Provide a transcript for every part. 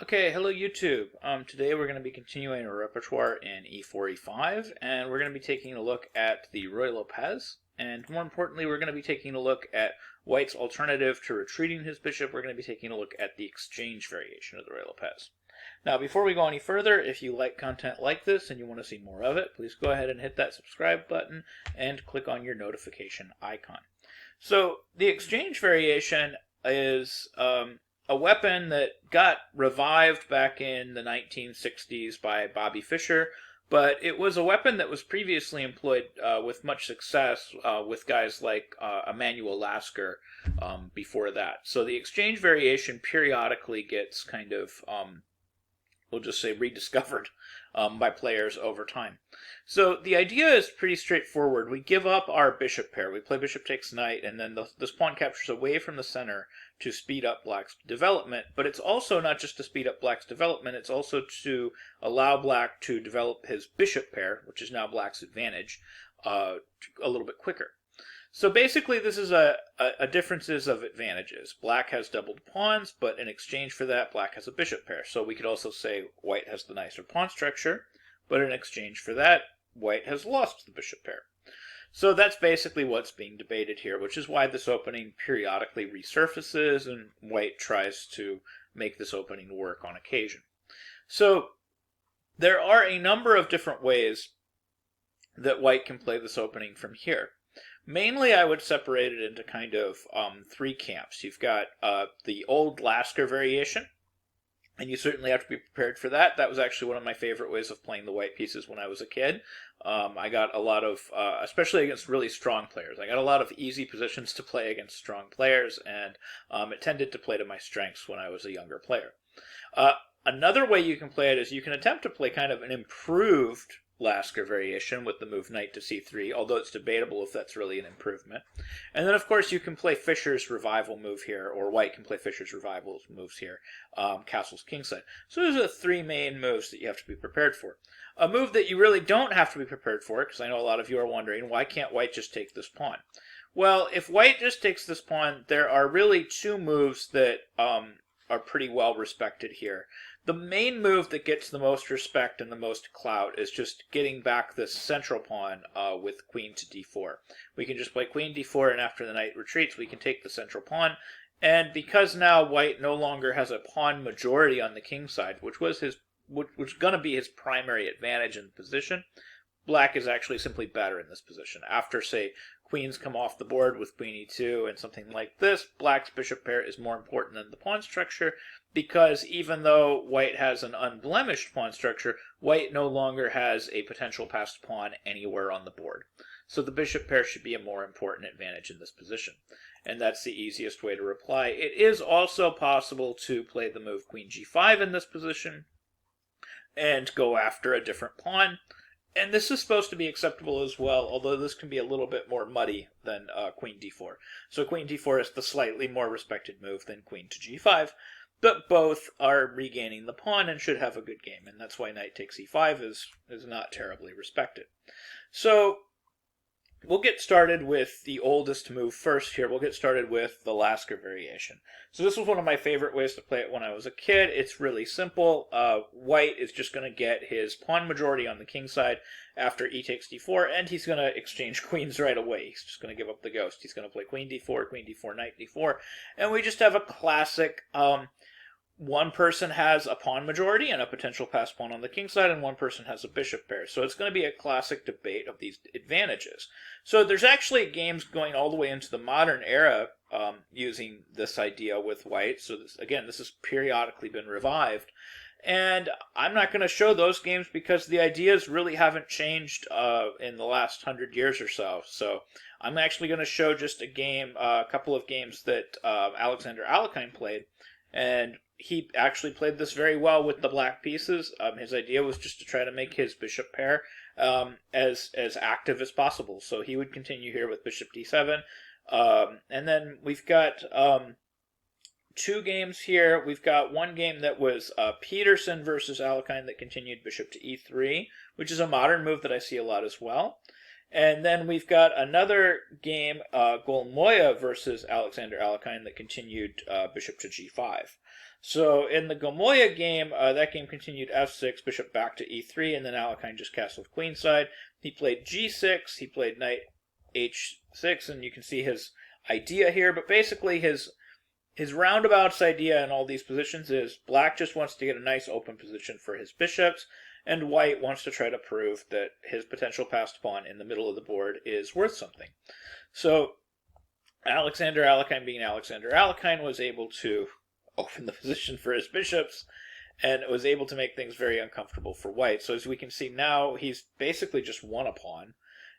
Okay, hello YouTube. Today we're going to be continuing our repertoire in e4, e5, and we're going to be taking a look at the Ruy Lopez, and more importantly, we're going to be taking a look at White's alternative to retreating his bishop. We're going to be taking a look at the exchange variation of the Ruy Lopez. Now, before we go any further, if you like content like this and you want to see more of it, please go ahead and hit that subscribe button and click on your notification icon. So, the exchange variation is a weapon that got revived back in the 1960s by Bobby Fischer, but it was a weapon that was previously employed with much success with guys like Emanuel Lasker before that. So the exchange variation periodically gets kind of, we'll just say, rediscovered by players over time. So the idea is pretty straightforward. We give up our bishop pair. We play bishop takes knight, and then this pawn captures away from the center to speed up black's development. But it's also not just to speed up black's development, it's also to allow black to develop his bishop pair, which is now black's advantage, a little bit quicker. So basically this is a differences of advantages. Black has doubled pawns, but in exchange for that, black has a bishop pair. So we could also say white has the nicer pawn structure, but in exchange for that, white has lost the bishop pair. So that's basically what's being debated here, which is why this opening periodically resurfaces and white tries to make this opening work on occasion. So there are a number of different ways that white can play this opening from here. Mainly, I would separate it into kind of three camps. You've got the old Lasker variation, and you certainly have to be prepared for that. That was actually one of my favorite ways of playing the white pieces when I was a kid. I got a lot of, especially against really strong players, I got a lot of easy positions to play against strong players, and it tended to play to my strengths when I was a younger player. Another way you can play it is you can attempt to play kind of an improved Lasker variation with the move knight to c3, although it's debatable if that's really an improvement. And then, of course, you can play Fischer's revival move here, or white can play Fischer's revival moves here, castles kingside. So those are the three main moves that you have to be prepared for. A move that you really don't have to be prepared for, because I know a lot of you are wondering, why can't white just take this pawn? Well, if white just takes this pawn, there are really two moves that are pretty well respected here. The main move that gets the most respect and the most clout is just getting back this central pawn with queen to d4. We can just play queen d4, and after the knight retreats, we can take the central pawn. And because now white no longer has a pawn majority on the king side, which was going to be his primary advantage in the position, black is actually simply better in this position. After, say, queens come off the board with queen e2 and something like this, black's bishop pair is more important than the pawn structure, because even though white has an unblemished pawn structure, white no longer has a potential passed pawn anywhere on the board. So the bishop pair should be a more important advantage in this position. And that's the easiest way to reply. It is also possible to play the move queen g5 in this position and go after a different pawn. And this is supposed to be acceptable as well, although this can be a little bit more muddy than queen d4. So queen d4 is the slightly more respected move than queen to g5, but both are regaining the pawn and should have a good game, and that's why knight takes e5 is not terribly respected. So we'll get started with the oldest move first here. We'll get started with the Lasker variation. So this was one of my favorite ways to play it when I was a kid. It's really simple. White is just going to get his pawn majority on the king side after e takes d4, and he's going to exchange queens right away. He's just going to give up the ghost. He's going to play queen d4, knight d4, and we just have a classic one person has a pawn majority and a potential passed pawn on the king side, and one person has a bishop pair. So it's going to be a classic debate of these advantages. So there's actually games going all the way into the modern era using this idea with white. So this has periodically been revived. And I'm not going to show those games because the ideas really haven't changed in the last 100 years or so. So I'm actually going to show just a couple of games that Alexander Alekhine played. And he actually played this very well with the black pieces. His idea was just to try to make his bishop pair as active as possible. So he would continue here with bishop d7. And then we've got two games here. We've got one game that was Peterson versus Alekhine that continued bishop to e3, which is a modern move that I see a lot as well. And then we've got another game, Golmoya versus Alexander Alekhine, that continued bishop to g5. So in the Gomoya game, that game continued f6, bishop back to e3, and then Alekhine just castled queenside. He played g6, he played knight h6, and you can see his idea here, but basically his roundabouts idea in all these positions is black just wants to get a nice open position for his bishops, and white wants to try to prove that his potential passed pawn in the middle of the board is worth something. So Alexander Alekhine, being Alexander Alekhine, was able to open the position for his bishops, and was able to make things very uncomfortable for white. So as we can see now, he's basically just won a pawn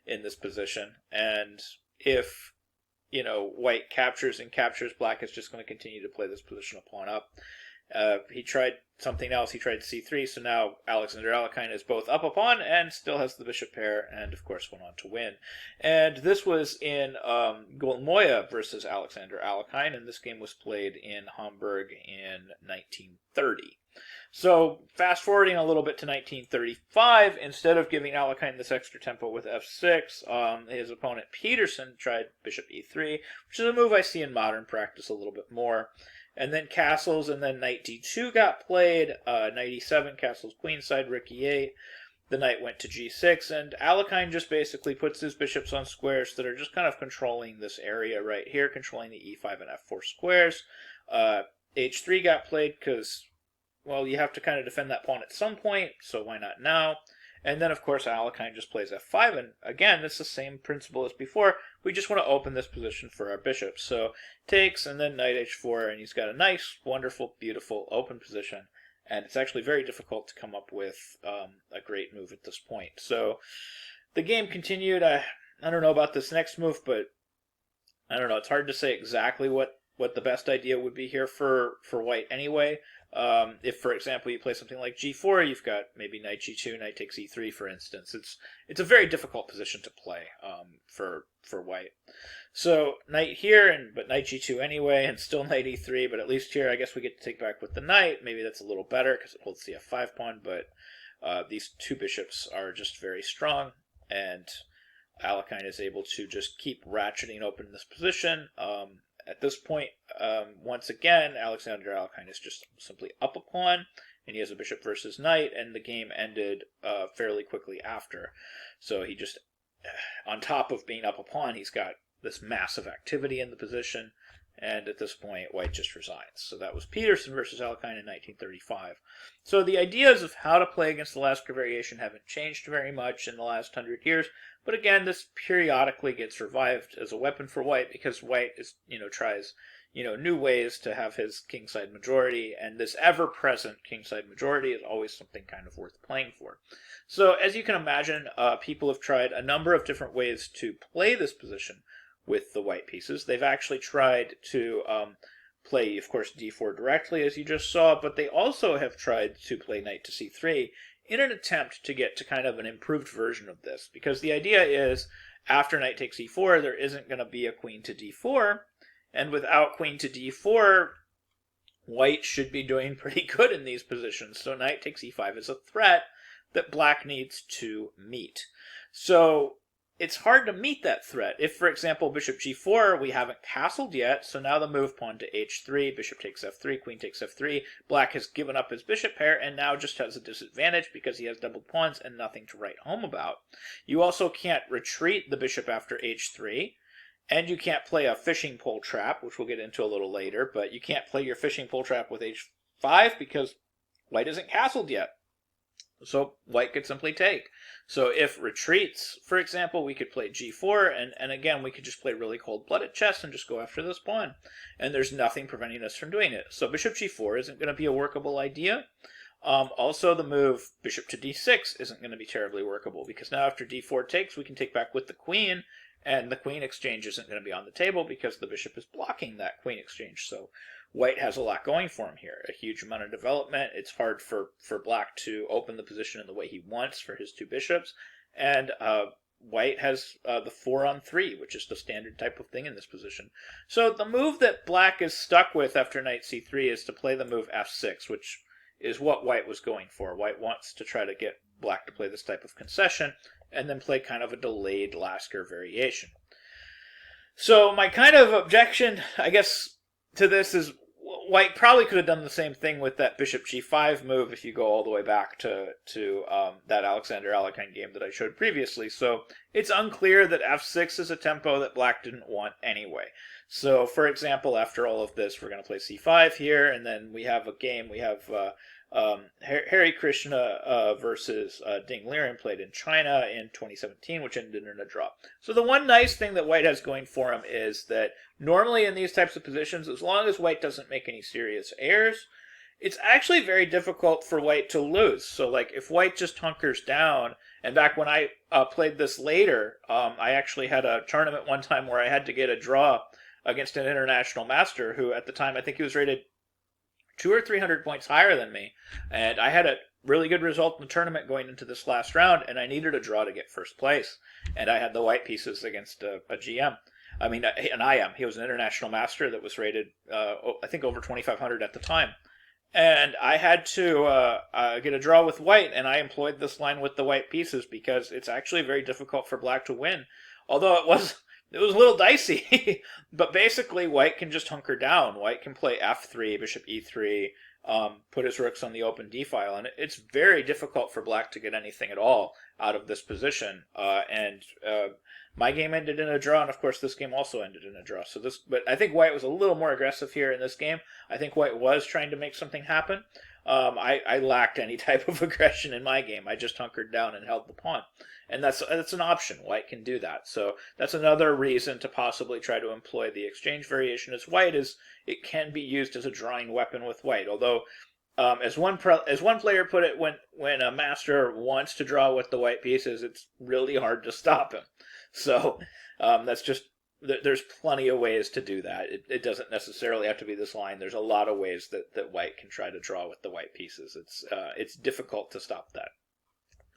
in this position, and if white captures and captures, black is just going to continue to play this position a pawn up. He tried something else. He tried c3, so now Alexander Alekhine is both up a pawn and still has the bishop pair, and of course went on to win. And this was in Gomoya versus Alexander Alekhine, and this game was played in Hamburg in 1930. So fast forwarding a little bit to 1935, instead of giving Alekhine this extra tempo with f6, his opponent Peterson tried bishop e3, which is a move I see in modern practice a little bit more. And then castles, and then knight d2 got played, knight e7, castles queenside, rook e8. The knight went to g6, and Alekhine just basically puts his bishops on squares that are just kind of controlling this area right here, controlling the e5 and f4 squares. h3 got played because, well, you have to kind of defend that pawn at some point, so why not now? And then, of course, Alekhine just plays f5, and again, it's the same principle as before. We just want to open this position for our bishop. So takes, and then knight h4, and he's got a nice, wonderful, beautiful open position. And it's actually very difficult to come up with a great move at this point. So the game continued. I don't know about this next move, but I don't know. It's hard to say exactly what the best idea would be here for white anyway. If, for example, you play something like g4, you've got maybe knight g2, knight takes e3, for instance. It's a very difficult position to play for white. So knight here, but knight g2 anyway, and still knight e3, but at least here I guess we get to take back with the knight. Maybe that's a little better because it holds the f5 pawn, but these two bishops are just very strong, and Alekhine is able to just keep ratcheting open this position. At this point, once again, Alexander Alekhine is just simply up a pawn, and he has a bishop versus knight, and the game ended fairly quickly after. So he just, on top of being up a pawn, he's got this massive activity in the position, and at this point, white just resigns. So that was Peterson versus Alekhine in 1935. So the ideas of how to play against the Lasker variation haven't changed very much in the last 100 years. But again, this periodically gets revived as a weapon for white because white is, tries, new ways to have his kingside majority, and this ever-present kingside majority is always something kind of worth playing for. So as you can imagine, people have tried a number of different ways to play this position with the white pieces. They've actually tried to play, of course, d4 directly, as you just saw, but they also have tried to play knight to c3 in an attempt to get to kind of an improved version of this, because the idea is after knight takes e4, there isn't going to be a queen to d4, and without queen to d4, white should be doing pretty good in these positions. So knight takes e5 is a threat that black needs to meet. So it's hard to meet that threat. If, for example, bishop g4, we haven't castled yet, so now the move pawn to h3, bishop takes f3, queen takes f3, black has given up his bishop pair and now just has a disadvantage because he has doubled pawns and nothing to write home about. You also can't retreat the bishop after h3, and you can't play a fishing pole trap, which we'll get into a little later, but you can't play your fishing pole trap with h5 because white isn't castled yet. So white could simply take. So if retreats, for example, we could play g4, and again, we could just play really cold-blooded chess and just go after this pawn. And there's nothing preventing us from doing it. So bishop g4 isn't going to be a workable idea. Also, the move bishop to d6 isn't going to be terribly workable, because now after d4 takes, we can take back with the queen, and the queen exchange isn't going to be on the table because the bishop is blocking that queen exchange. So white has a lot going for him here, a huge amount of development. It's hard for black to open the position in the way he wants for his two bishops. And white has the 4-on-3, which is the standard type of thing in this position. So the move that black is stuck with after knight c3 is to play the move f6, which is what white was going for. White wants to try to get black to play this type of concession, and then play kind of a delayed Lasker variation. So my kind of objection, I guess, to this is, White probably could have done the same thing with that bishop g5 move if you go all the way back to that Alexander Alekhine game that I showed previously. So it's unclear that f6 is a tempo that black didn't want anyway. So, for example, after all of this, we're going to play c5 here, and then we have a game. We have Hari Krishna versus Ding Liren played in China in 2017, which ended in a draw. So the one nice thing that White has going for him is that normally in these types of positions, as long as White doesn't make any serious errors, it's actually very difficult for White to lose. So like if White just hunkers down, and back when I played this later, I actually had a tournament one time where I had to get a draw against an international master who at the time I think he was rated 200 or 300 points higher than me, and I had a really good result in the tournament going into this last round, and I needed a draw to get first place, and I had the white pieces against a GM. I mean, an IM. He was an international master that was rated, I think, over 2,500 at the time. And I had to get a draw with white, and I employed this line with the white pieces because it's actually very difficult for black to win. Although it was a little dicey, but basically white can just hunker down. White can play f3, bishop e3, put his rooks on the open d file, and it's very difficult for black to get anything at all out of this position. My game ended in a draw, and of course this game also ended in a draw. But I think white was a little more aggressive here in this game. I think white was trying to make something happen. I lacked any type of aggression in my game. I just hunkered down and held the pawn. And that's an option. White can do that. So that's another reason to possibly try to employ the exchange variation as white, is it can be used as a drawing weapon with white. Although, as one player put it, when a master wants to draw with the white pieces, it's really hard to stop him. So that's just, there's plenty of ways to do that. It doesn't necessarily have to be this line. There's a lot of ways that white can try to draw with the white pieces. It's difficult to stop that.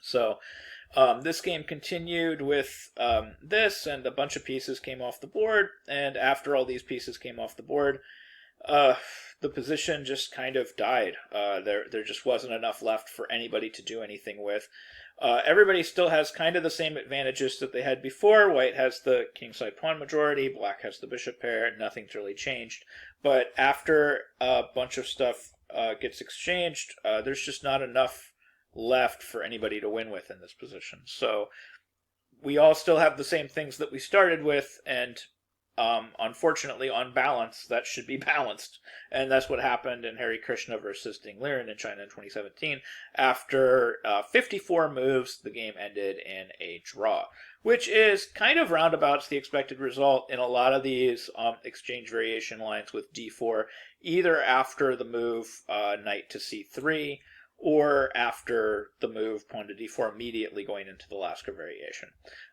So this game continued with this, and a bunch of pieces came off the board, and after all these pieces came off the board, the position just kind of died. There just wasn't enough left for anybody to do anything with. Everybody still has kind of the same advantages that they had before. White has the kingside pawn majority, black has the bishop pair, nothing's really changed. But after a bunch of stuff gets exchanged, there's just not enough left for anybody to win with in this position. So we all still have the same things that we started with, and unfortunately, on balance, that should be balanced. And that's what happened in Hari Krishna versus Ding Liren in China in 2017. After 54 moves, the game ended in a draw, which is kind of roundabouts the expected result in a lot of these exchange variation lines with d4, either after the move knight to c3, or after the move pawn to d4 immediately going into the Lasker variation.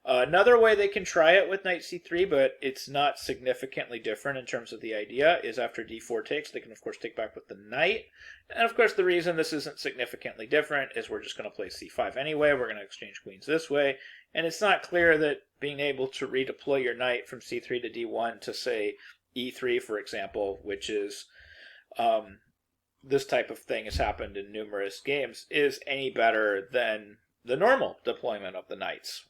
Another way they can try it with knight c3, but it's not significantly different in terms of the idea, is after d4 takes, they can of course take back with the knight. And of course the reason this isn't significantly different is we're just going to play c5 anyway. We're going to exchange queens this way. And it's not clear that being able to redeploy your knight from c3 to d1 to, say, e3, for example, which is this type of thing has happened in numerous games, is any better than the normal deployment of the knights.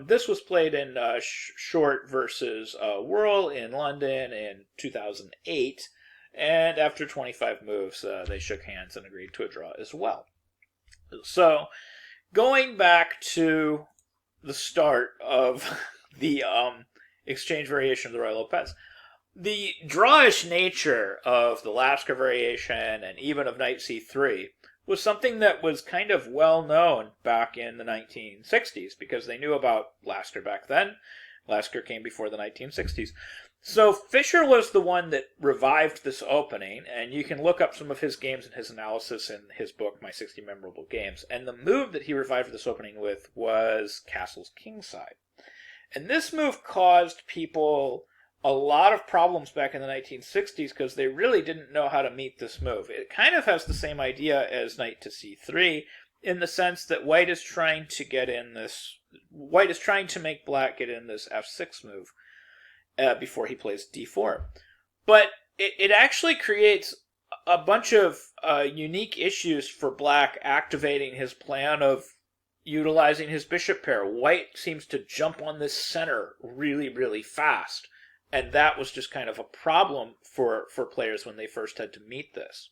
This was played in Short versus Whirl in London in 2008, and after 25 moves, they shook hands and agreed to a draw as well. So, going back to the start of the exchange variation of the Ruy Lopez, the drawish nature of the Lasker variation and even of knight c3 was something that was kind of well known back in the 1960s, because they knew about Lasker back then. Lasker came before the 1960s. So Fischer was the one that revived this opening, and you can look up some of his games and his analysis in his book, My 60 Memorable Games. And the move that he revived this opening with was Castle's Kingside. And this move caused people a lot of problems back in the 1960s because they really didn't know how to meet this move. It kind of has the same idea as knight to c3 in the sense that white is trying to make black get in this f6 move before he plays d4. But it actually creates a bunch of unique issues for black activating his plan of utilizing his bishop pair. White seems to jump on this center really, really fast. And that was just kind of a problem for players when they first had to meet this.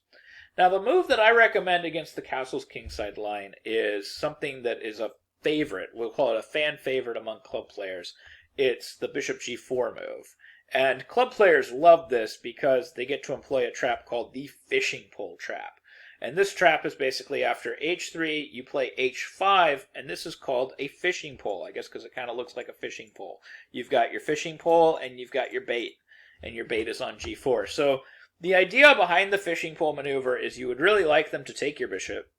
Now, the move that I recommend against the castle's kingside line is something that is a favorite. We'll call it a fan favorite among club players. It's the bishop g4 move. And club players love this because they get to employ a trap called the fishing pole trap. And this trap is basically after h3, you play h5, and this is called a fishing pole, I guess because it kind of looks like a fishing pole. You've got your fishing pole, and you've got your bait, and your bait is on g4. So the idea behind the fishing pole maneuver is you would really like them to take your bishop,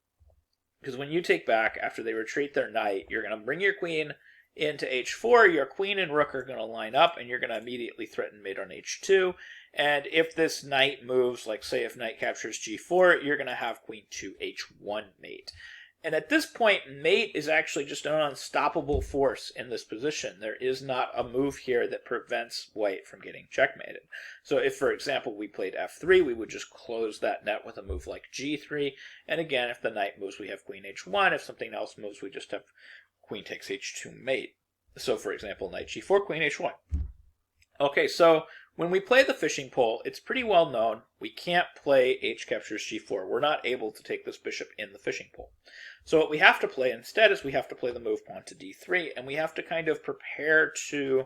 because when you take back, after they retreat their knight, you're going to bring your queen into h4, your queen and rook are going to line up, and you're going to immediately threaten mate on h2. And if this knight moves, like say if knight captures g4, you're going to have queen to h1 mate. And at this point, mate is actually just an unstoppable force in this position. There is not a move here that prevents white from getting checkmated. So if, for example, we played f3, we would just close that net with a move like g3. And again, if the knight moves, we have queen h1. If something else moves, we just have queen takes h2 mate. So, for example, knight g4, queen h1. Okay, so when we play the fishing pole, it's pretty well known we can't play h captures g4. We're not able to take this bishop in the fishing pole. So what we have to play instead is we have to play the move pawn to d3, and we have to kind of prepare to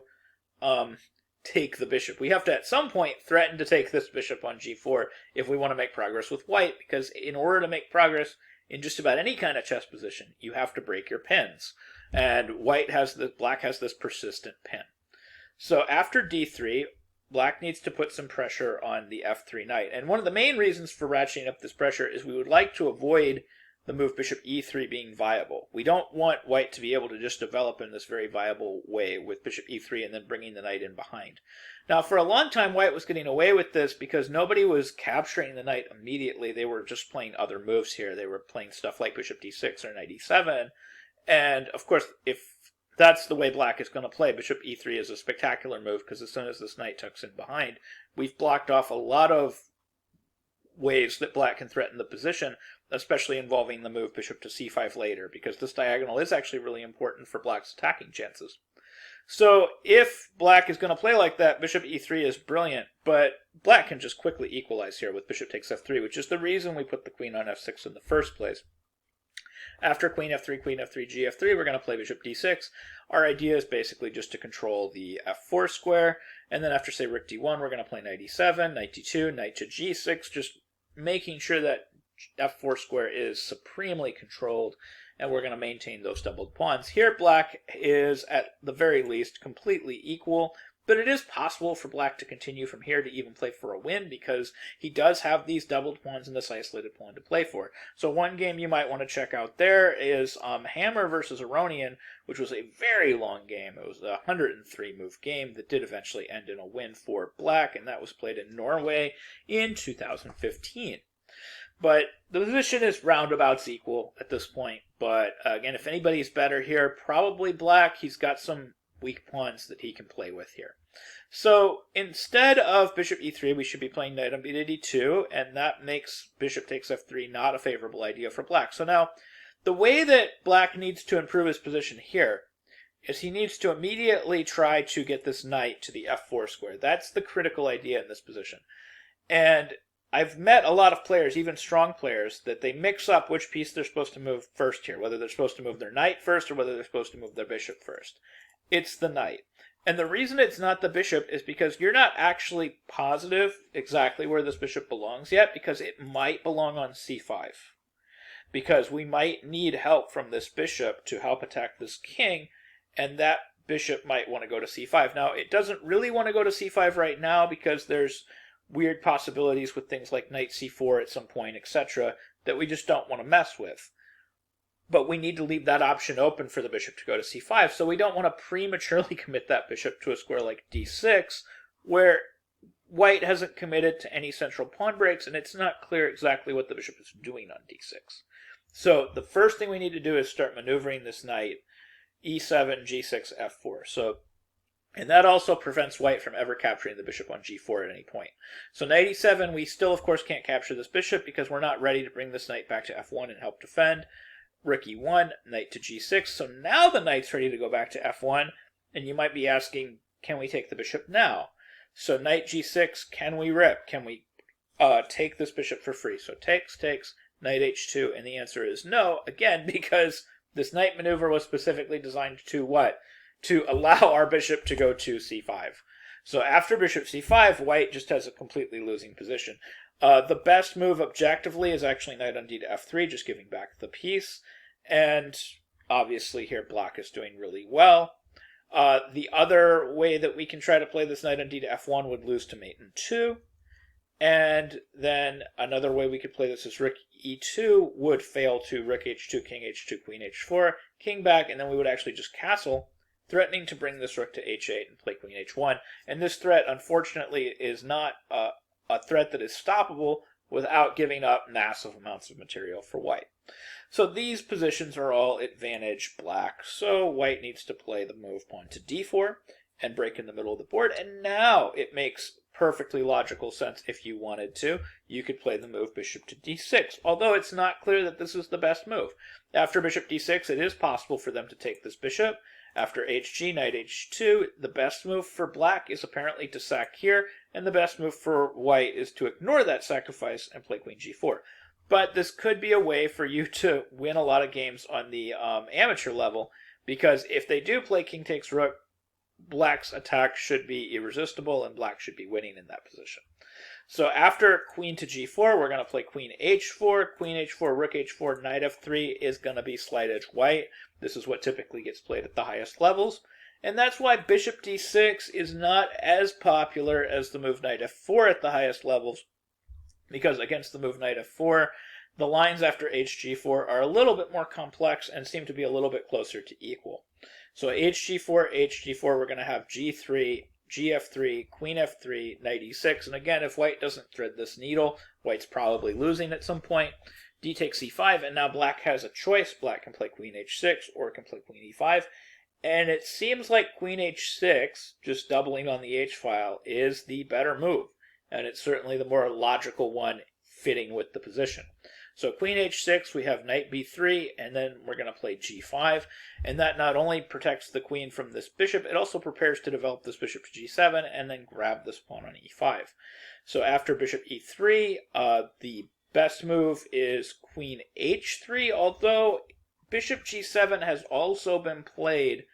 take the bishop. We have to at some point threaten to take this bishop on g4 if we want to make progress with white, because in order to make progress in just about any kind of chess position, you have to break your pins. And black has this persistent pin. So after d3, black needs to put some pressure on the f3 knight. And one of the main reasons for ratcheting up this pressure is we would like to avoid the move bishop e3 being viable. We don't want white to be able to just develop in this very viable way with bishop e3 and then bringing the knight in behind. Now, for a long time, white was getting away with this because nobody was capturing the knight immediately. They were just playing other moves here. They were playing stuff like bishop d6 or knight e7. And, of course, if that's the way black is going to play, bishop e3 is a spectacular move because as soon as this knight tucks in behind, we've blocked off a lot of ways that black can threaten the position, especially involving the move bishop to c5 later, because this diagonal is actually really important for black's attacking chances. So if black is going to play like that, bishop e3 is brilliant, but black can just quickly equalize here with bishop takes f3, which is the reason we put the queen on f6 in the first place. After queen f3, g3, we're going to play bishop d6. Our idea is basically just to control the f4 square, and then after, say, rook d1, we're going to play knight e7, knight d2, knight to g6, just making sure that f4 square is supremely controlled, and we're going to maintain those doubled pawns. Here, black is, at the very least, completely equal, but it is possible for black to continue from here to even play for a win, because he does have these doubled pawns and this isolated pawn to play for. So one game you might want to check out there is Hammer versus Aronian, which was a very long game. It was a 103-move game that did eventually end in a win for black, and that was played in Norway in 2015. But the position is roundabouts equal at this point. But again, if anybody's better here, probably black. He's got some weak pawns that he can play with here. So instead of bishop e3, we should be playing knight on b2, and that makes bishop takes f3 not a favorable idea for black. So now, the way that black needs to improve his position here is he needs to immediately try to get this knight to the f4 square. That's the critical idea in this position. And I've met a lot of players, even strong players, that they mix up which piece they're supposed to move first here, whether they're supposed to move their knight first or whether they're supposed to move their bishop first. It's the knight. And the reason it's not the bishop is because you're not actually positive exactly where this bishop belongs yet, because it might belong on c5. Because we might need help from this bishop to help attack this king, and that bishop might want to go to c5. Now, it doesn't really want to go to c5 right now because there's weird possibilities with things like knight c4 at some point, etc., that we just don't want to mess with. But we need to leave that option open for the bishop to go to c5, so we don't want to prematurely commit that bishop to a square like d6, where white hasn't committed to any central pawn breaks, and it's not clear exactly what the bishop is doing on d6. So the first thing we need to do is start maneuvering this knight, e7, g6, f4. And that also prevents white from ever capturing the bishop on g4 at any point. So knight e7, we still, of course, can't capture this bishop because we're not ready to bring this knight back to f1 and help defend. Rook e1, knight to g6. So now the knight's ready to go back to f1, and you might be asking, can we take the bishop now? So knight g6, can we rip? Can we take this bishop for free? So takes, knight h2, and the answer is no, again, because this knight maneuver was specifically designed to what? To allow our bishop to go to c5. So after bishop c5, white just has a completely losing position. The best move objectively is actually knight on d to f3, just giving back the piece. And obviously here black is doing really well. The other way that we can try to play this knight on d to f1 would lose to mate in 2. And then another way we could play this is rook e2 would fail to rook h2, king h2, queen h4, king back, and then we would actually just castle, threatening to bring this rook to h8 and play queen h1. And this threat, unfortunately, is not a threat that is stoppable without giving up massive amounts of material for white. So these positions are all advantage black. So white needs to play the move pawn to d4 and break in the middle of the board. And now it makes perfectly logical sense. If you wanted to, you could play the move bishop to d6, although it's not clear that this is the best move. After bishop d6, it is possible for them to take this bishop. After hg, knight h2, the best move for black is apparently to sack here, and the best move for white is to ignore that sacrifice and play queen g4. But this could be a way for you to win a lot of games on the amateur level, because if they do play king takes rook, black's attack should be irresistible, and black should be winning in that position. So after queen to g4, we're going to play queen h4, rook h4, knight f3 is going to be slight edge white. This is what typically gets played at the highest levels. And that's why bishop d6 is not as popular as the move knight f4 at the highest levels, because against the move knight f4, the lines after hg4 are a little bit more complex and seem to be a little bit closer to equal. So hg4, we're going to have g3, gf3, queen f3, knight e6, and again, if white doesn't thread this needle, white's probably losing at some point. D takes c5, and now black has a choice. Black can play queen h6 or can play queen e5, and it seems like queen h6, just doubling on the h-file, is the better move, and it's certainly the more logical one fitting with the position. So queen h6, we have knight b3, and then we're going to play g5, and that not only protects the queen from this bishop, it also prepares to develop this bishop to g7 and then grab this pawn on e5. So after bishop e3, the best move is queen h3, although bishop g7 has also been played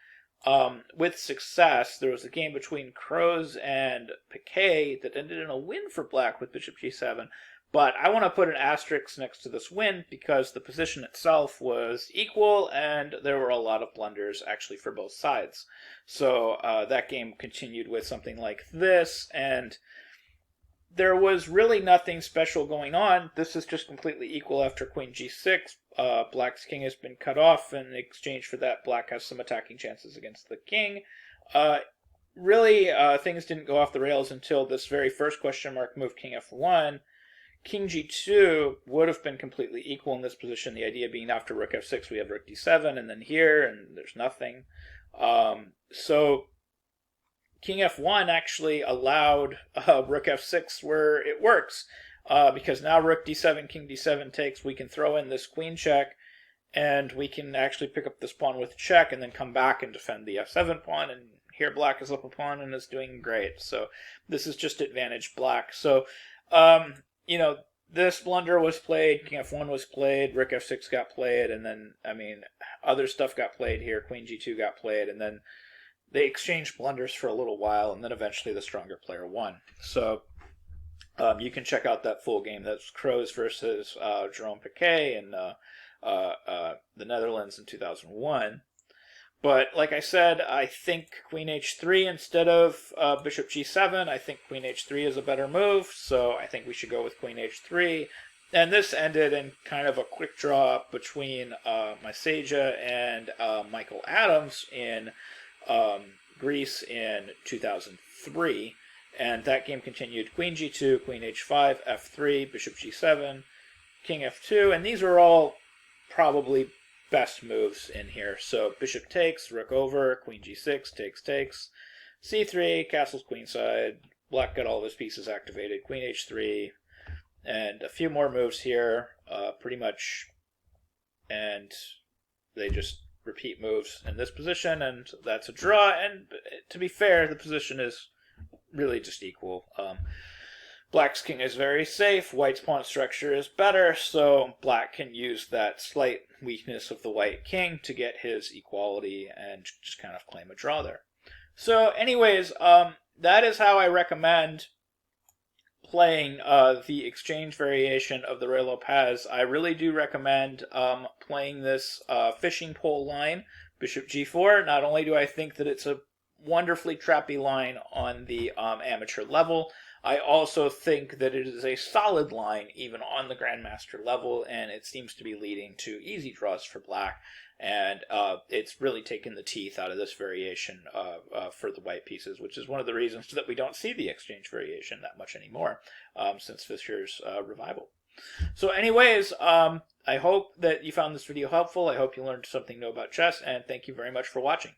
with success. There was a game between Crows and Piquet that ended in a win for black with bishop g7. But I want to put an asterisk next to this win because the position itself was equal and there were a lot of blunders actually for both sides. So that game continued with something like this, and there was really nothing special going on. This is just completely equal after queen g6. Black's king has been cut off, and in exchange for that, black has some attacking chances against the king. Really, things didn't go off the rails until this very first question mark move, king f1. King g2 would have been completely equal in this position. The idea being after rook f6, we have rook d7, and then here, and there's nothing. So king f1 actually allowed rook f6 where it works, because now rook d7, king d7 takes, we can throw in this queen check, and we can actually pick up this pawn with check, and then come back and defend the f7 pawn, and here black is up a pawn and is doing great. So this is just advantage black. So, you know, this blunder was played, king f1 was played, rook f6 got played, and then, I mean, other stuff got played here, queen g2 got played, and then they exchanged blunders for a little while, and then eventually the stronger player won. So you can check out that full game. That's Crows versus Jerome Piquet in the Netherlands in 2001. But like I said, I think queen h3 instead of bishop g7. I think queen h3 is a better move, so I think we should go with queen h3. And this ended in kind of a quick draw between Mysaja and Michael Adams in Greece in 2003. And that game continued queen g2, queen h5, f3, bishop g7, king f2. And these are all probably best moves in here. So bishop takes, rook over, queen g6, takes, c3, castles queenside, black got all of his pieces activated, queen h3, and a few more moves here, pretty much, and they just repeat moves in this position, and that's a draw. And to be fair, the position is really just equal. Black's king is very safe, white's pawn structure is better, so black can use that slight weakness of the white king to get his equality and just kind of claim a draw there. So anyways, that is how I recommend playing the exchange variation of the Ruy Lopez. I really do recommend playing this fishing pole line, bishop g4. Not only do I think that it's a wonderfully trappy line on the amateur level, I also think that it is a solid line even on the grandmaster level, and it seems to be leading to easy draws for black. And it's really taken the teeth out of this variation for the white pieces, which is one of the reasons that we don't see the exchange variation that much anymore since Fischer's revival. So anyways, I hope that you found this video helpful. I hope you learned something new about chess, and thank you very much for watching.